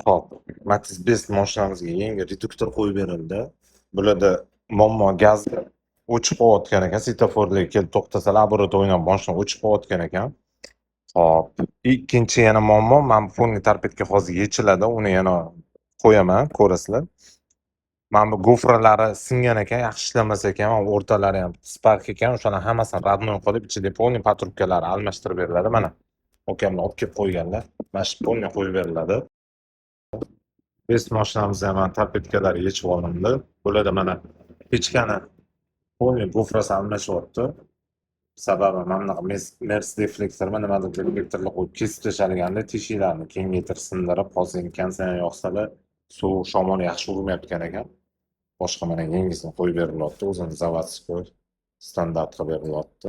Hop, Matiz Best mashinamizga yangi reduktor qo'yib berildi. Bularda muammo gaz o'chib qolayotgan ekan. Svetoforlarga kelib to'xtasa, laboratoriya o'ynab mashina o'chib qolayotgan ekan. Hop, ikkinchi yana muammo, mana bu fonniy torpedka hozir yechiladi. Uni yana qo'yaman, ko'rasizlar. Mana bu gofralari singan ekan, yaxshi ishlamas ekan. Mana bu o'rtalari ham spark ekan. O'shalarni hammasini radnoy qilib, ichida fonniy patrubkalari almashtirib beriladi. Mana ukamlar olib kelib qo'yganlar. Mana shu fonniy qo'yib beriladi. Best mashinamizni ham mana torpedkalari yechib olindi. Bularda mana pechkani fonniy gofrasi almashyapti. Sababi mana bunaqa Mers deflektormi nimadir deflektorlar qo'yib kesib tashlaganda teshiklarni kengaytirib sindirib, hozir konditsioner yoqsalar suv shamol yaxshi urmayotgan ekan. Boshqa mana yangisini qo'yib berilyapti. O'zini zavodskoy standart qilib berilyapti.